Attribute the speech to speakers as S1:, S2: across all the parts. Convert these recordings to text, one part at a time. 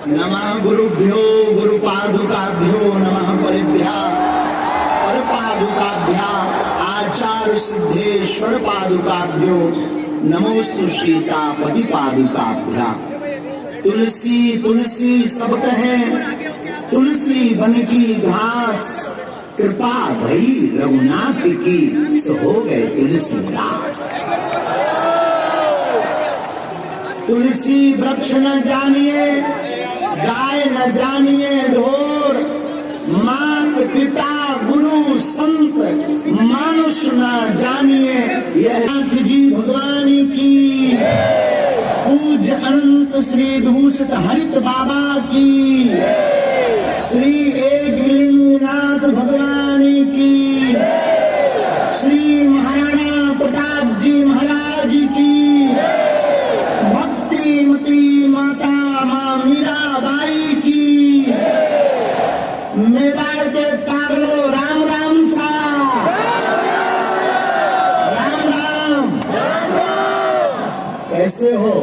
S1: नमः गुरुभ्यो गुरुपादुकाभ्यो नमः परिभ्या परपादुकाभ्या आचार्य सिद्धेश्वर पादुकाभ्यो नमोस्तु सीतापति पादुकाभ्या। तुलसी तुलसी सब कहें, तुलसी बन की घास, कृपा भई रघुनाथ की, सो हो गए तुलसीदास। तुलसी वृक्ष न जानिए, गाय न जानिए ढोर, मात पिता गुरु संत मानुष न जानिए यह। नाथ जी भगवान की, पूज्य अनंत श्री विभूषित हरित बाबा की, श्री एकलिंगनाथ भगवान की, श्री महाराणा प्रताप जी महाराज की, भक्तिमती माता मां मीराबाई की, मेवाड़ के पागलो राम राम सा, राम राम। कैसे हो?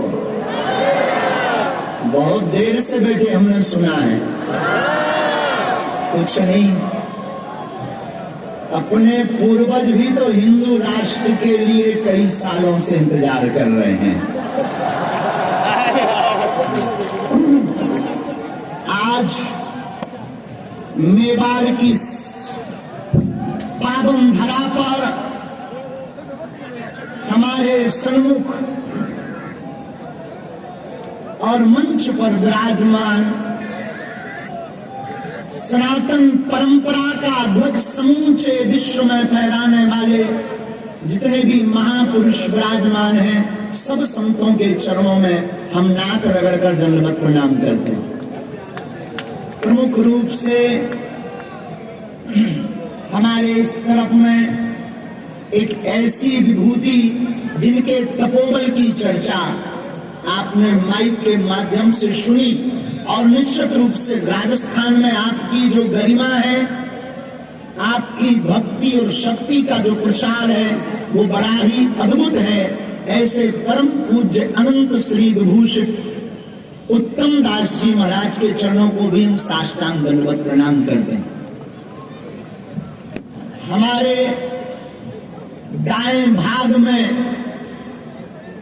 S1: बहुत देर से बैठे, हमने सुना है। कुछ नहीं, अपने पूर्वज भी तो हिंदू राष्ट्र के लिए कई सालों से इंतजार कर रहे हैं। आज मेवाड़ की पावन धरा पर हमारे सन्मुख और मंच पर विराजमान सनातन परंपरा का ध्वज समूचे विश्व में फहराने वाले जितने भी महापुरुष विराजमान हैं, सब संतों के चरणों में हम नाक रगड़कर दंडवत प्रणाम करते हैं। प्रमुख रूप से हमारे इस तरफ में एक ऐसी विभूति जिनके तपोबल की चर्चा आपने माइक के माध्यम से सुनी, और निश्चित रूप से राजस्थान में आपकी जो गरिमा है, आपकी भक्ति और शक्ति का जो प्रसार है, वो बड़ा ही अद्भुत है। ऐसे परम पूज्य अनंत श्री विभूषित उत्तम दास जी महाराज के चरणों को भी हम साष्टांग दंडवत प्रणाम करते हैं। हमारे दाएं भाग में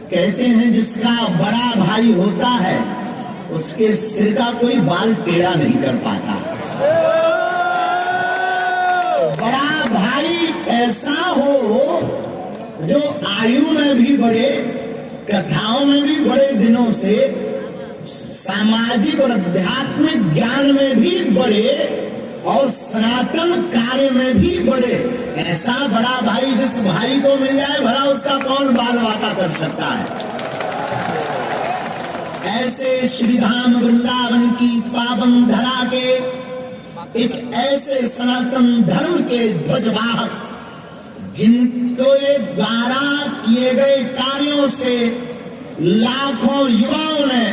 S1: कहते हैं जिसका बड़ा भाई होता है उसके सिर का कोई बाल टेढ़ा नहीं कर पाता। बड़ा भाई ऐसा हो जो आयु में भी बड़े, कथाओं में भी बड़े दिनों से, सामाजिक और आध्यात्मिक ज्ञान में भी बड़े और सनातन कार्य में भी बड़े। ऐसा बड़ा भाई जिस भाई को मिल जाए भला उसका कौन बाल वाता कर सकता है। ऐसे श्रीधाम वृंदावन की पावन धरा के एक ऐसे सनातन धर्म के ध्वजवाहक, जिनको द्वारा किए गए कार्यों से लाखों युवाओं ने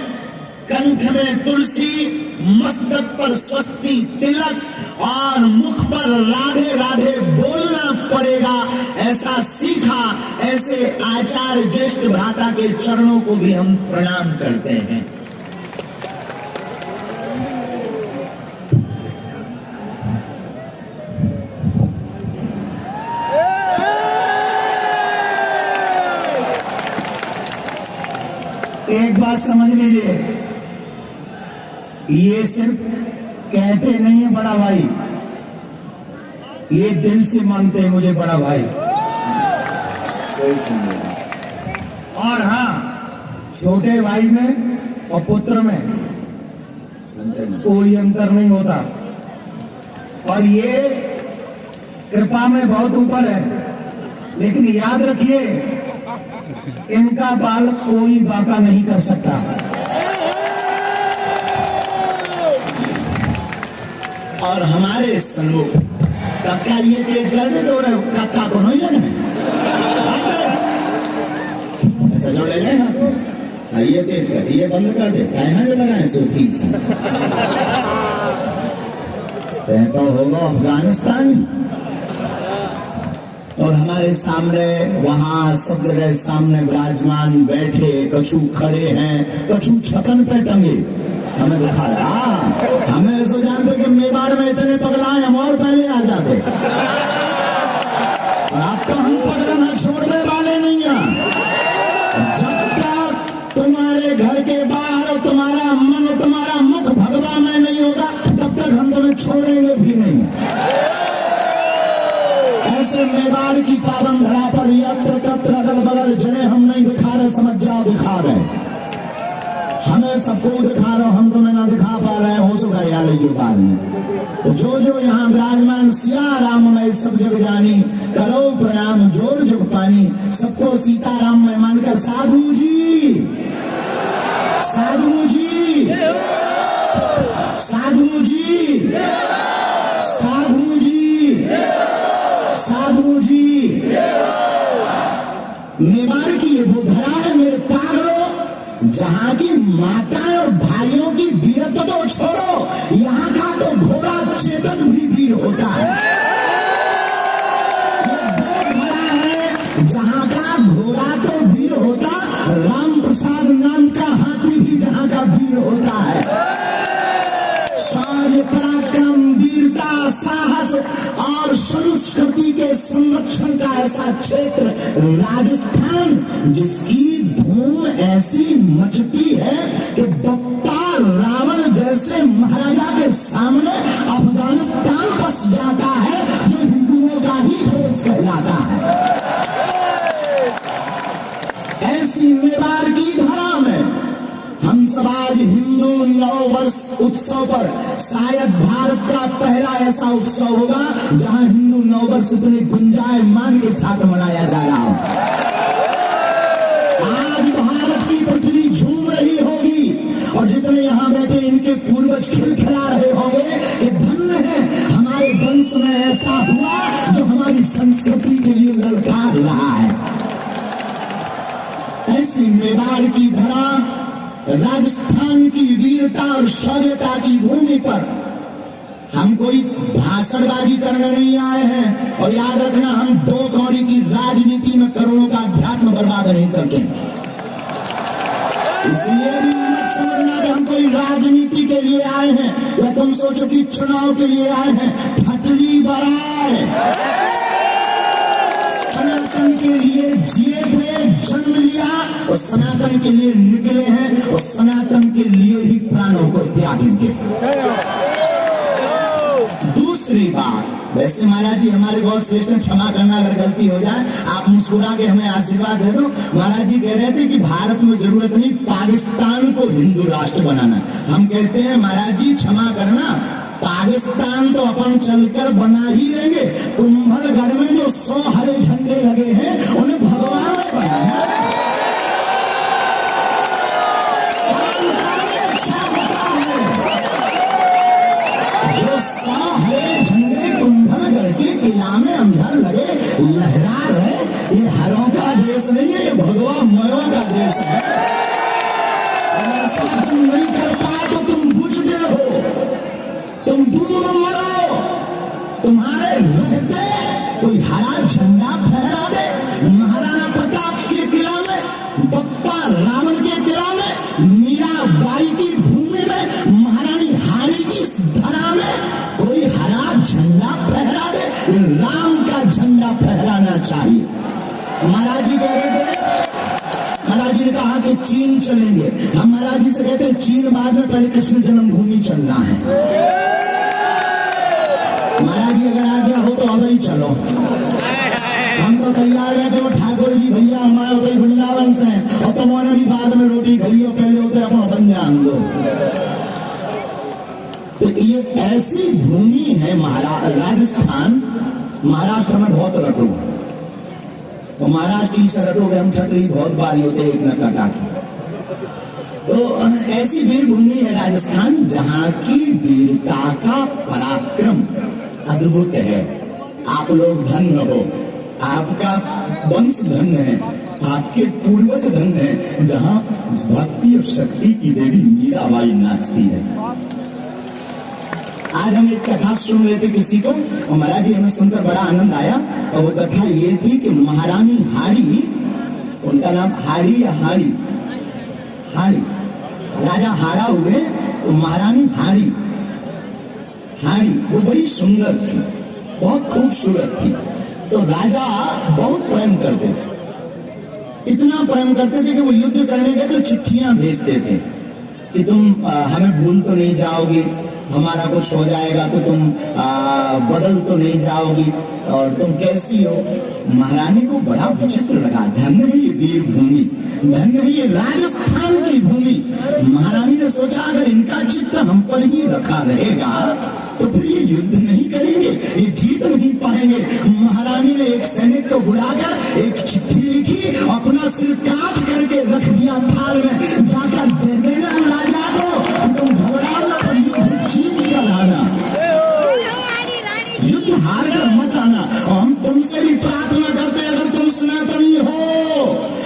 S1: कंठ में तुलसी, मस्तक पर स्वस्ति तिलक और मुख पर राधे राधे बोलना पड़ेगा, ऐसा सीखा। ऐसे आचार्य ज्येष्ठ भ्राता के चरणों को भी हम प्रणाम करते हैं। एक बात समझ लीजिए, ये सिर्फ कहते नहीं है बड़ा भाई, ये दिल से मानते हैं मुझे बड़ा भाई। और हाँ, छोटे भाई में और पुत्र में कोई अंतर नहीं होता, और ये कृपा में बहुत ऊपर है। लेकिन याद रखिए, इनका बाल कोई बाका नहीं कर सकता। और हमारे सन्मुख कक्का ये तेज कर दे तो कक्का को नहीं लगना। अच्छा जो ले लेना ये तेज कर, ये बंद कर दे, कहना जो लगाए सूफी से तो होगा अफगानिस्तान। और हमारे सामने वहां सब जगह सामने विराजमान बैठे, कछु खड़े हैं, कछु छतन पे टंगे, हमें दिखाया। हमें ऐसा जानते कि मेवाड़ में इतने पगलाए हम और पहले आ जाते, और आपको हम पगलना छोड़ने वाले नहीं हैं। जब तक तुम्हारे घर के बाहर तुम्हारा मन तुम्हारा मुख भगवा में नहीं होगा, तब तक हम तुम्हें छोड़ेंगे भी नहीं। ऐसे मेवाड़ की पावन धरा पर यत्र तत्र अगल बगल जिन्हें हम नहीं दिखा रहे, समझ जाओ दिखा रहे। हमें सबको दिखा रहे हो, हम तुम्हें ना दिखा पा रहे हैं, हो सो कर याद है बाद में। तो जो यहाँ विराजमान सिया राम में सब जग जानी, करो प्रणाम जोर जुग पानी। सबको सीताराम में मानकर साधु जी, साधु जी, साधु जी, साधु जी, साधु जी। मेवाड़ की ये वो धरा है मेरे पागलों, जहां की माताएं और भाइयों की वीरत्व तो छोड़ो, यहाँ का तो घोड़ा चेतक भी वीर होता है। ये वो धरा है जहां का घोड़ा तो वीर होता, राम प्रसाद नाम का हाथी भी जहां का वीर होता है। शौर्य पराक्रम वीरता साहस और संस्कृति के संरक्षण का ऐसा क्षेत्र राजस्थान, जिसकी धूम ऐसी मचती है कि बप्पा रावण जैसे महाराजा के सामने अफगानिस्तान बस जाता है, जो हिंदुओं का ही देश कहलाता है। ऐसी मेवाड़ की धरा में हम सब आज हिंदू नव वर्ष उत्सव पर, शायद भारत का पहला ऐसा उत्सव होगा जहां हिंदू नव वर्ष इतने गुंजायमान के साथ मनाया जा रहा हो। आज भारत की पृथ्वी झूम रही होगी, और जितने यहाँ बैठे इनके पूर्वज खिलखिला रहे होंगे कि धन्य है हमारे वंश में ऐसा हुआ जो हमारी संस्कृति के लिए ललकार रहा है। ऐसी मेवाड़ की धरा, राजस्थान की वीरता और शौर्यता की भूमि पर हम कोई भाषणबाजी करने नहीं आए हैं, और याद रखना हम दो कौड़ी की राजनीति में करोड़ों का अध्यात्म बर्बाद नहीं करते। इसलिए भी मत समझना कि हम कोई राजनीति के लिए आए हैं, या तुम सोचो कि चुनाव के लिए आए हैं। फटली बराए सनातन के लिए जिए थे, जन्म लिया, और सनातन के लिए निकले हैं, और सनातन के लिए ही प्राणों को त्यागेंगे। दूसरी बात, वैसे महाराज जी हमारे बहुत श्रेष्ठ, क्षमा करना अगर गलती हो जाए, आप मुस्कुरा के हमें आशीर्वाद दे दो। महाराज जी कह रहे थे कि भारत में जरूरत नहीं पाकिस्तान को हिंदू राष्ट्र बनाना। हम कहते हैं महाराज जी क्षमा करना, पाकिस्तान तो अपन चलकर बना ही लेंगे, कुंभलगढ़ में जो 100 हरे झंडे लगे हैं उन्हें भगवान ने बनाया। अच्छा होता है जो 100 हरे झंडे कुंभलगढ़ के किला में अंदर लगे लहरा रहे। ये हरों का देश नहीं है, ये भगवा मयों का देश है। ऐसा तुम नहीं कर पाए तो तुम बुझते हो, तुम डूब मरो। तुम्हारे रहते कोई हरा झंडा फहरा दे महाराणा प्रताप के किला में, बप्पा रावण के किला में, मीराबाई की भूमि में, महारानी हाड़ी की धरा में कोई हरा झंडा फहरा दे। राम का झंडा फहराना चाहिए। महाराज जी कह रहे थे, महाराज जी ने कहा कि चीन चलेंगे। हम महाराज जी से कहते हैं चीन बाद में, पहले कृष्ण जन्मभूमि चलना है। महाराज जी अगर आ गया हो तो अब ही चलो, हम तो तैयार बैठे हो। ठाकुर जी भैया हमारे होते वृंदावन से हैं, और तुम्हारे भी बाद में रोटी खाइयो, पहले होते अपना बंजान दो। तो ये ऐसी भूमि है राजस्थान। महाराष्ट्र में बहुत रटो, और महाराष्ट्र से रटोगे हम ठटरी बहुत बारी होते एक न कटा की। तो ऐसी वीर भूमि है राजस्थान, जहां की वीरता का पराक्रम अद्भुत है। आप लोग धन्य हो, आपका वंश धन्य है, आपके पूर्वज धन्य है, जहां भक्ति और शक्ति की देवी मीराबाई नाचती है। आज हम एक कथा सुन रहे थे किसी को, और महाराज जी हमें सुनकर बड़ा आनंद आया। और वो कथा ये थी कि महारानी हाड़ी, उनका नाम हाड़ी या हाड़ी, हाड़ी, राजा हारा हुए, तो महारानी हाड़ी वो बड़ी सुंदर थी, बहुत खूबसूरत थी। तो राजा बहुत प्रेम करते थे, इतना प्रेम करते थे कि वो युद्ध करने के तो चिट्ठियां भेजते थे कि तुम हमें भूल तो नहीं जाओगी, हमारा कुछ हो जाएगा तो तुम बदल तो नहीं जाओगी, और तुम कैसी हो। महारानी को बड़ा विचित्र लगा, धन्य है ये वीर भूमि, धन्य है ये राजस्थान की भूमि। महारानी ने सोचा अगर इनका चित्त हम पर ही रखा रहेगा तो फिर ये युद्ध नहीं करेंगे, ये जीत नहीं पाएंगे। महारानी ने एक सैनिक को बुलाकर एक चिट्ठी लिखी, अपना सिर काट करके रख दिया थाल में, जाकर दे देना राजा को, तुम घबराओ ना, पर युद्ध जीत कर आना, युद्ध हार कर मत आना। और हम तुमसे भी प्रार्थना करते, अगर तुम सनातनी हो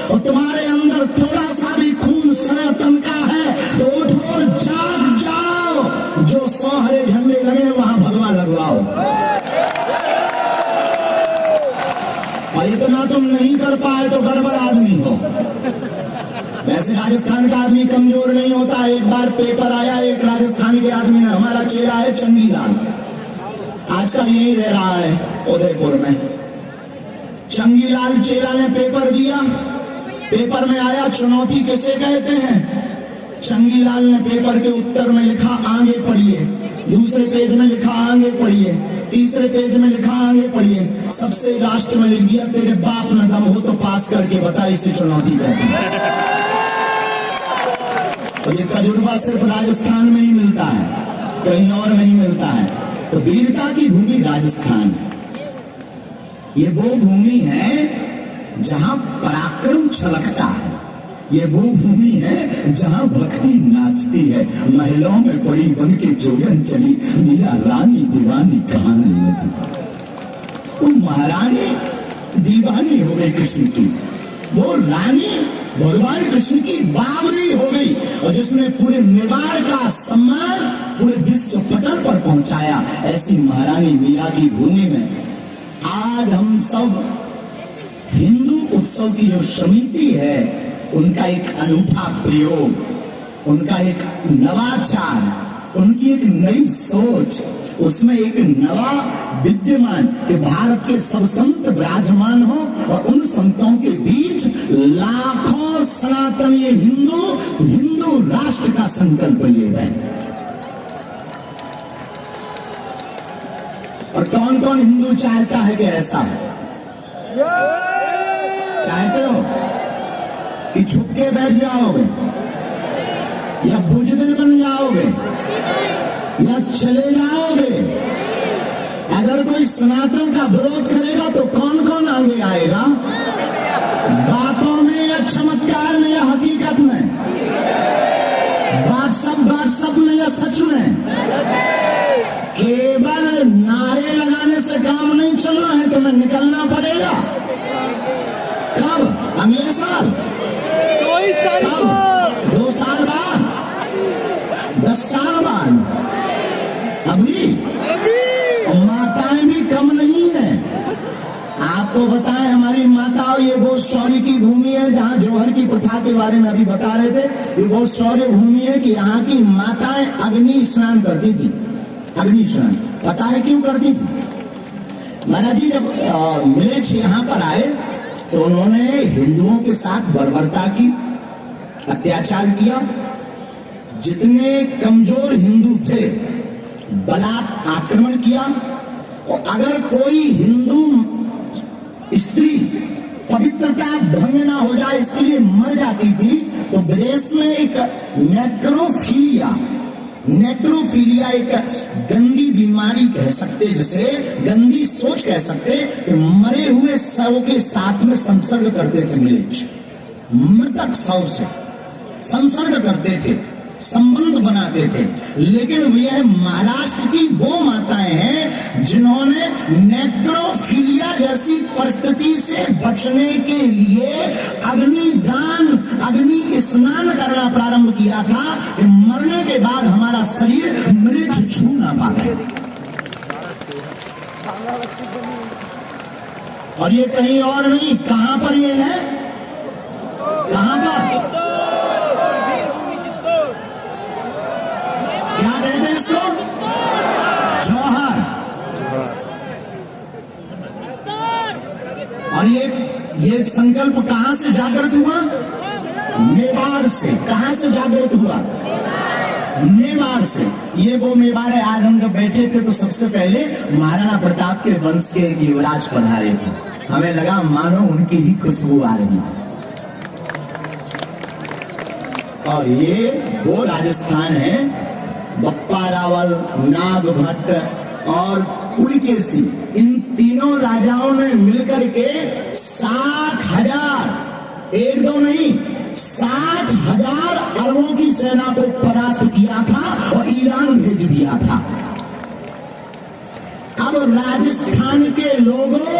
S1: और तुम्हारे अंदर थोड़ा सा भी खून सनातन का है तो उठो और जाग जाओ, जो 100 हरे झंडे लगे वहां भगवा लगवाओ। और इतना तुम नहीं कर पाए तो गड़बड़ आदमी हो। वैसे राजस्थान का आदमी कमजोर नहीं होता। एक बार पेपर आया, एक राजस्थान के आदमी ने, हमारा चेला है चंगीलाल, आजकल यही रह रहा है उदयपुर में। चंगीलाल चेला ने पेपर दिया, पेपर में आया चुनौती किसे कहते हैं। चंगीलाल ने पेपर के उत्तर में लिखा आगे पढ़िए, दूसरे पेज में लिखा आगे पढ़िए, तीसरे पेज में लिखा आगे पढ़िए, सबसे लास्ट में लिख दिया तेरे बाप में दम हो तो पास करके बता, इसे चुनौती कहते हैं। तो ये तजुर्बा सिर्फ राजस्थान में ही मिलता है, कहीं और नहीं मिलता है। तो वीरता की भूमि राजस्थान, ये वो भूमि है जहां पराक्रम छलकता है, ये वो भूमि है जहां भक्ति नाचती है। महिलाओं में पड़ी बन के जोगन चली, मीरा रानी दीवानी कहानी लगी। वो महारानी दीवानी हो गई कृष्ण की, वो रानी भगवान कृष्ण की बावरी हो गई, और जिसने पूरे मेवाड़ का सम्मान पूरे विश्व पटल पर पहुंचाया। ऐसी महारानी मीरा की भूमि में आज हम सब हिंदू उत्सव की जो समिति है, उनका एक अनूठा प्रयोग, उनका एक नवाचार, उनकी एक नई सोच, उसमें एक नवा विद्यमान कि भारत के सब संत विराजमान हो, और उन संतों के बीच लाखों सनातनी हिंदू राष्ट्र का संकल्प लिए गए। और कौन कौन हिंदू चाहता है कि ऐसा हो? चाहते हो कि छुप के बैठ जाओगे, या बुजदिल बन जाओगे, या चले जाओगे? अगर कोई सनातन का विरोध करेगा तो कौन कौन आगे आएगा? बातों में या चमत्कार में या हकीकत में? बात सब में या सच में? केवल नारे लगाने से काम नहीं चलना है, तुम्हें निकलना पड़ेगा। कब? अगले साल
S2: 24 तारीख को,
S1: 2 साल बाद, 10 साल बाद, अभी। और माताएं भी कम नहीं है। आपको बताएं, हमारी माताओं, ये वो शौर्य की भूमि है जहां जौहर की प्रथा के बारे में अभी बता रहे थे। ये वो शौर्य भूमि है कि यहाँ की माताएं अग्नि स्नान करती थी। अग्नि स्नान पता है क्यों करती थी? महाराज जी जब मिलेच्छ यहाँ पर आए तो उन्होंने हिंदुओं के साथ बर्बरता की, अत्याचार किया। जितने कमजोर हिंदू थे बलात् आक्रमण किया, और अगर कोई हिंदू स्त्री पवित्रता भंग ना हो जाए इसके लिए मर जाती थी, तो विदेश में एक नेक्रोफीलिया एक गंदी बीमारी कह सकते, जिसे गंदी सोच कह सकते, मरे हुए शव के साथ में संसर्ग करते थे। मिलेच्छ मृतक शव से संसर्ग करते थे, संबंध बनाते थे। लेकिन यह महाराष्ट्र की वो माताएं हैं जिन्होंने नेक्रोफीलिया जैसी परिस्थिति से बचने के लिए अग्निदान, अग्नि स्नान करना प्रारंभ किया था कि मरने के बाद हमारा शरीर मृत्यु छू ना पाए। और ये कहीं और नहीं, कहां पर ये है? कहां पर? क्या कहते हैं इसको? जौहर। और ये संकल्प कहां से जागृत हुआ? मेवाड़ से। कहां से जागृत हुआ? मेवाड़ से। ये वो मेवाड़ है। आज हम जब बैठे थे तो सबसे पहले महाराणा प्रताप के वंश के एक युवराज पधारे थे। हमें लगा मानो उनकी ही खुशबू आ रही। और ये वो राजस्थान है। बप्पा रावल, नाग भट्ट और पुलकेशी, इन तीनों राजाओं ने मिलकर के 60,000, एक दो नहीं, 60,000 अरबों की सेना को परास्त किया था और ईरान भेज दिया था। अब राजस्थान के लोगों,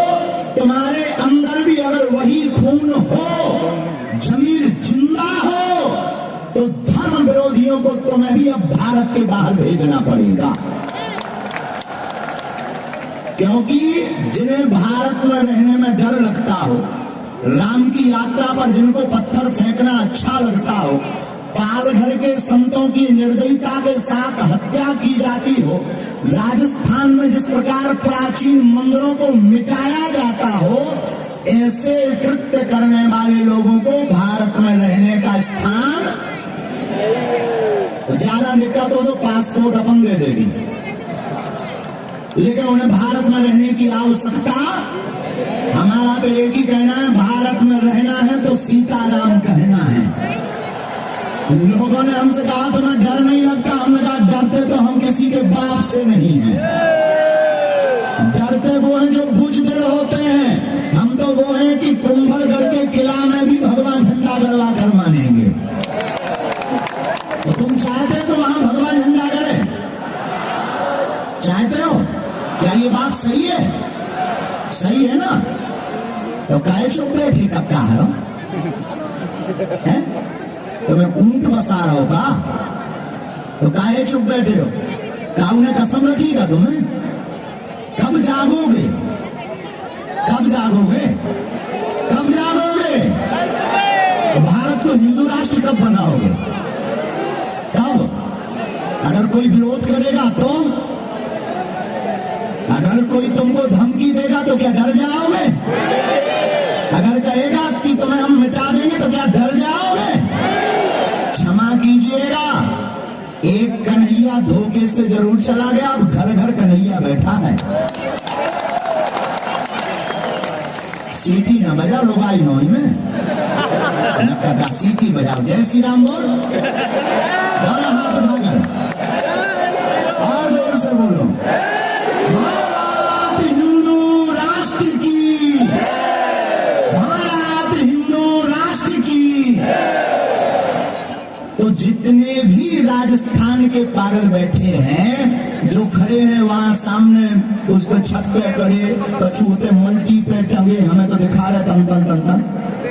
S1: तुम्हारे अंदर भी अगर वही खून हो, जमीर जिंदा हो, तो धर्म विरोधियों को तुम्हें भी अब भारत के बाहर भेजना पड़ेगा। क्योंकि जिन्हें भारत में रहने में डर लगता हो, राम की यात्रा पर जिनको पत्थर फेंकना अच्छा लगता हो, पालघर के संतों की निर्दयता के साथ हत्या की जाती हो, राजस्थान में जिस प्रकार प्राचीन मंदिरों को मिटाया जाता हो, ऐसे कृत्य करने वाले लोगों को भारत में रहने का स्थान, ज्यादा दिक्कत हो तो पासपोर्ट अपन दे देगी, लेकिन उन्हें भारत में रहने की आवश्यकता। हमारा तो एक ही कहना है, भारत में रहना है तो सीताराम कहना है। लोगों ने हमसे कहा तुम्हें डर नहीं लगता? हमने कहा डरते तो हम किसी के बाप से नहीं हैं। डरते वो हैं जो बुजदिल होते हैं। हम तो वो हैं कि कुंभलगढ़ के किला में भी भगवान झंडा गड़वा कर मानेंगे। तो तुम चाहते हो तो वहां भगवान झंडा गड़े? चाहते हो? क्या ये बात सही है? सही है ना? तो काहे चुप बैठे कब कहा रहा है? तुम्हें ऊंट बसा रहा होगा तो काहे चुप बैठे हो? काऊ ने कसम रखी का तुम्हें? कब जागोगे? कब जागोगे? कब जागोगे? भारत को हिंदू राष्ट्र कब बनाओगे? कब? अगर कोई विरोध करेगा तो? अगर कोई तुमको धमकी देगा तो क्या डर जाओगे? अगर कहेगा कि तुम्हें हम मिटा देंगे तो क्या डर जाओगे? क्षमा कीजिएगा, एक कन्हैया धोखे से जरूर चला गया, अब घर घर कन्हैया बैठा है। सीटी ना बजा लोगाई नोई में, न सीटी बजाओ। जय श्री राम बोल, दोनों हाथ उठाकर और जोर से बोलो, भारत हिंदू राष्ट्र की, भारत हिंदू राष्ट्र की। तो जितने भी राजस्थान के पागल बैठे हैं, जो खड़े हैं वहां सामने उस पर छत पे खड़े, कछु होते मल्टी पे टंगे, हमें तो दिखा रहे तन तन तन तन।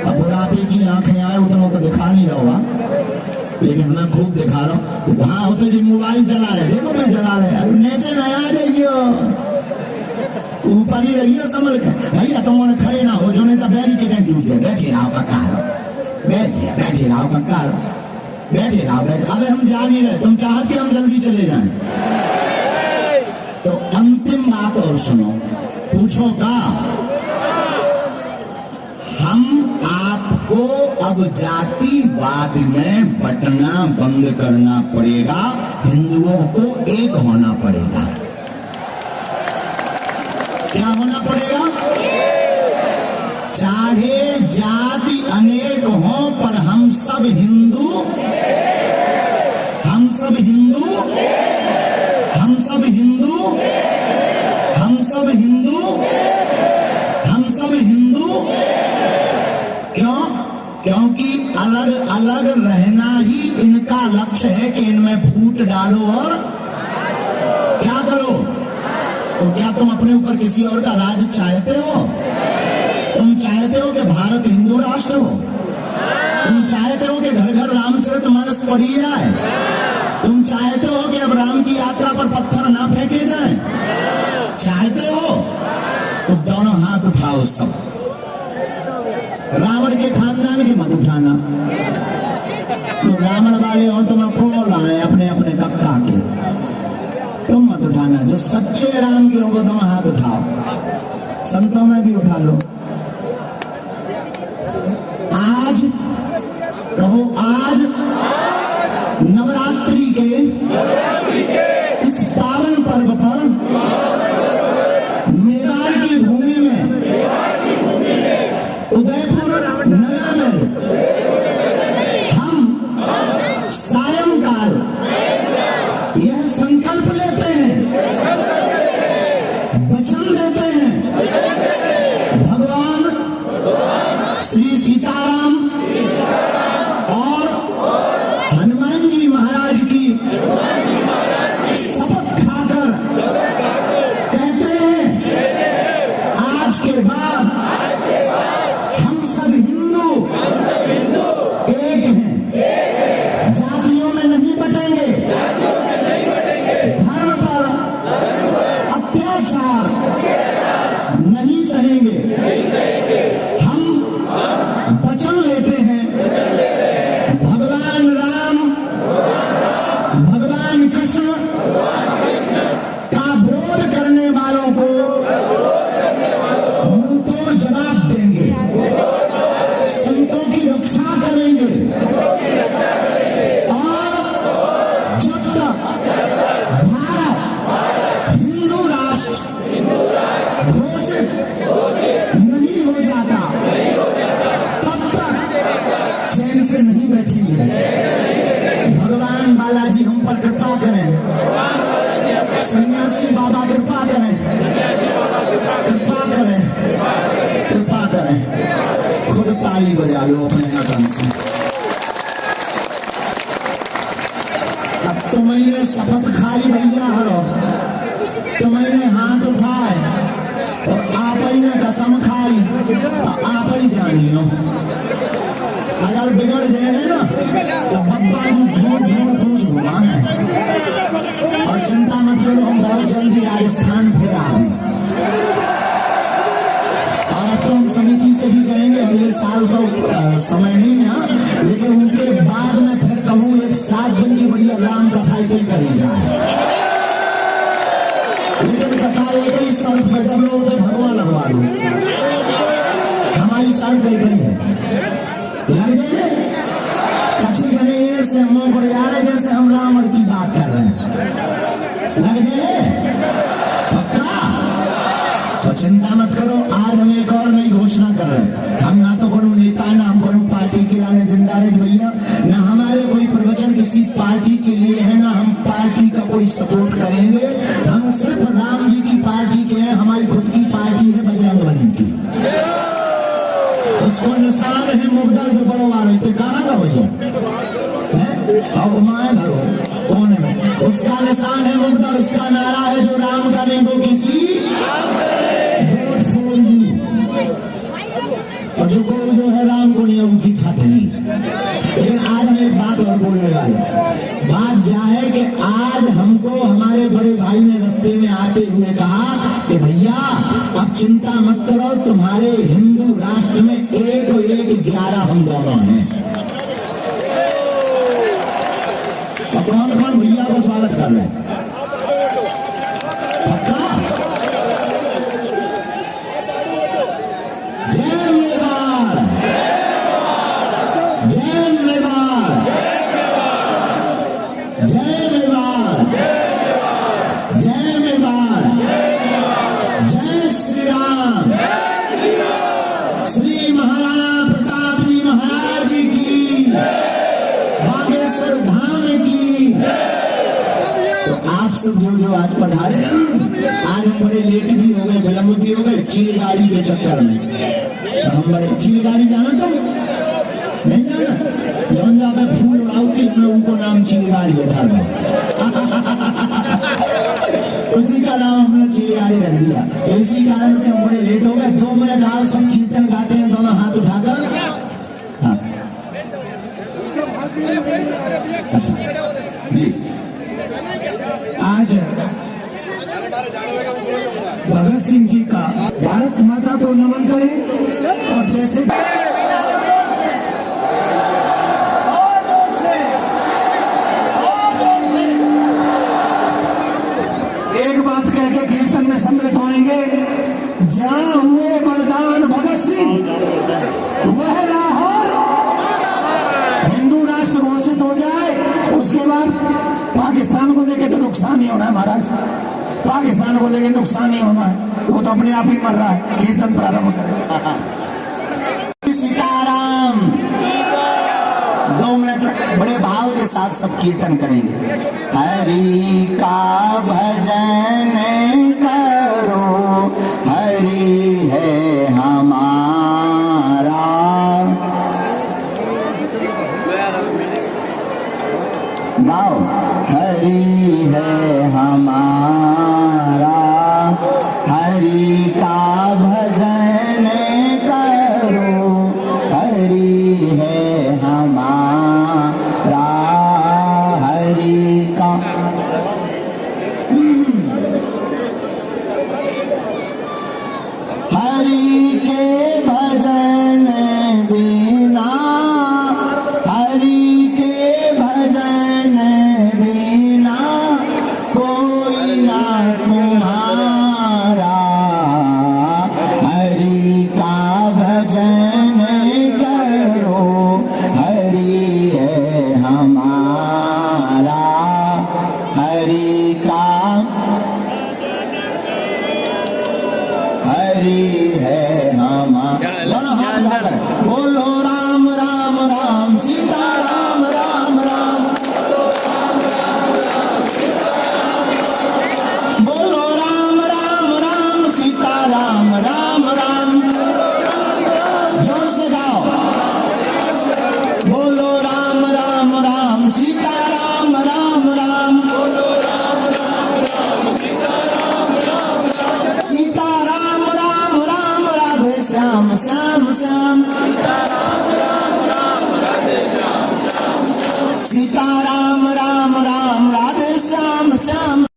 S1: अब बुढ़ापे की आंखें आए उतना तो दिखा नहीं रहा होगा, लेकिन हमें खूब दिखा रहा हूँ। वहां होते जी मोबाइल चला रहे, देखो मैं चला रहे, नीचे नया रहियो, ऊपर ही रहियो संभल के। भैया तुम खड़े ना हो, जो नहीं तो बैरिकेड टूट जाए। बैठे रहो कक्का रहो, बैठे रहो कक्का रहो, बैठे रहो बैठे। अबे हम जा नहीं रहे, तुम चाहते हम जल्दी चले जाएं। तो अंतिम बात और सुनो, पूछो का हम आपको अब जातिवाद में बंटना बंद करना पड़ेगा, हिंदुओं को एक होना पड़ेगा। क्या होना पड़ेगा? चाहे जाति अनेक हो पर हम सब हिंदू, हम सब हिंदू, हम सब हिंदू, हम सब हिंदू, हम सब हिंदू। क्यों? क्योंकि अलग अलग रहना ही इनका लक्ष्य है कि इनमें फूट डालो और क्या करो। तो क्या तुम अपने ऊपर किसी और का राज चाहते हो? तुम चाहते हो कि भारत हिंदू राष्ट्र हो? तुम चाहते हो कि घर घर रामचरितमानस पढ़ी जाए? तुम चाहते हो कि अब राम की यात्रा पर पत्थर ना फेंके जाएं? चाहते हो? तो दोनों हाथ उठाओ सब। रावण के खानदान के मत उठाना, तो रावण वाले हो तो मैं कौन लाए अपने अपने कक्का के। वो दोनों हाथ उठाओ, संतों में भी उठा लो। आज कहो, आज नवरात्रि के इस पावन पर्व पर मेवाड़ की भूमि में, उदयपुर नगर में हम सायंकाल यह संकल्प लेते हैं, वचन देते हैं, भगवान श्री सीताराम और हनुमान जी महाराज की शपथ खाकर कहते हैं, आज के बाद हम सब हिंदू एक हैं, जातियों में नहीं बटेंगे, धर्म पर अत्याचार नहीं सहेंगे। हम वचन लेते हैं, भगवान राम, भगवान कृष्ण का विरोध करने वालों को मुंहतोड़ जवाब देंगे, संतों की रक्षा करेंगे और जब तक भारत हिंदू राष्ट्र घोषित नहीं हो जाता तब तक चैन से नहीं बैठेंगे। भगवान बालाजी हम पर कृपा करें, सन्यासी बाबा कृपा करें, कृपा करें, कृपा करें। खुद ताली बजा लो अपने हाथों से। अब तुमने शपथ खाई भैया हरो, तुमने हाथ उठाए और आप ही ने कसम खाई, आप ही जानियो। अगर बिगड़ जाए ना तो बब्बा जी ढूंढ ढूंढ पूछ घुमा है। और चिंता मत करो, हम बहुत जल्दी राजस्थान फिर आ गए। और अब तो हम समिति से भी कहेंगे, अगले साल तो समय नहीं है, लेकिन उनके बाद में फिर कहूँ एक 7 दिन की बढ़िया राम कथा एक करी जाए। लेकिन कथा एक ही शर्त पे, जब लोग तो भगवान लगवा दो, हमारी शर्त एक ही है। लग गए कछु जने से मुंह को जा रहे जैसे हम रावण की बात कर रहे हैं। लग गए पक्का? तो चिंता मत करो, आज हम एक और नई घोषणा कर रहे हैं। हम ना तो कोनो नेता, ना हम कोनो पार्टी के लाने जिंदा रहे भैया, ना हमारे कोई प्रवचन किसी पार्टी के लिए है, ना हम पार्टी का कोई सपोर्ट करेंगे। हम सिर्फ राम जी की पार्टी के हैं। हमारी खुद की पार्टी है बजरंगबली की, उसको निशान है मुगदर जो बड़ो वाले थे, कहाँ का भैया और माए धरो कोने में, उसका निशान है मुगदर, उसका नारा है जो राम का नहीं वो किसी वोट फॉर यू, और जो को जो है राम को नहीं उनकी छटनी। लेकिन आज हम एक बात और बोलने वाले, बात यह है कि आज हमको हमारे बड़े भाई ने रास्ते में आते हुए कहा कि भैया अब चिंता मत करो, तुम्हारे हिंदू राष्ट्र में 1-1-11 हम दोनों हैं। और कौन कौन भैया को स्वागत कर रहे हैं? पक्का? जय मेवाड़, जय मेवाड़, जय मेवाड़, जय मेवाड़, जय श्री राम, श्री महाराणा प्रताप जी महाराज की, बागेश्वर धाम की। तो आप सब जो आज पधारे, आज हम बड़े लेट भी हो गए, विलंब भी हो गए चील गाड़ी के चक्कर में। हम बड़े चील गाड़ी जाना तुम नहीं जाना, जौन जावे फूल उड़ाऊती हमने उनको नाम चील गाड़ी है धर्म, उसी का नाम हमने चील गाड़ी रख दिया। इसी कारण से हम बड़े लेट हो गए। 2 मिनट आओ, सब कीर्तन गाते हैं दोनों हाथ उठाकर। हाँ अच्छा जी, आज भगत सिंह जी का भारत माता को नमन करें और जैसे एक बात कह के कीर्तन में सम्मिलित बात पाकिस्तान को लेके तो नुकसान ही होना है महाराज, पाकिस्तान को लेके नुकसान ही होना है, वो तो अपने आप ही मर रहा है। कीर्तन प्रारंभ करें। सीताराम। 2 मिनट बड़े भाव के साथ सब कीर्तन करेंगे। हरि का भजन करो, हरि है हमारा। गाओ। हरि है हमारा, हरि का भजन करो, हरि है हमारा, हरि का। हरि के भजन बिना, हरि के भजन बिना कोई ना तुम्हारा। हरि का भजन करो, हरि है हमारा, हरि का, हरि है हमारा। दोनों हाथ उठाकर बोलो राम राम राम सीता राम राम राम। बोलो राम राम राम सीता राम राम राम। जोर से गाओ। बोलो राम राम राम सीता राम राम राम। सीता राम राम राम, राधे श्याम श्याम श्याम।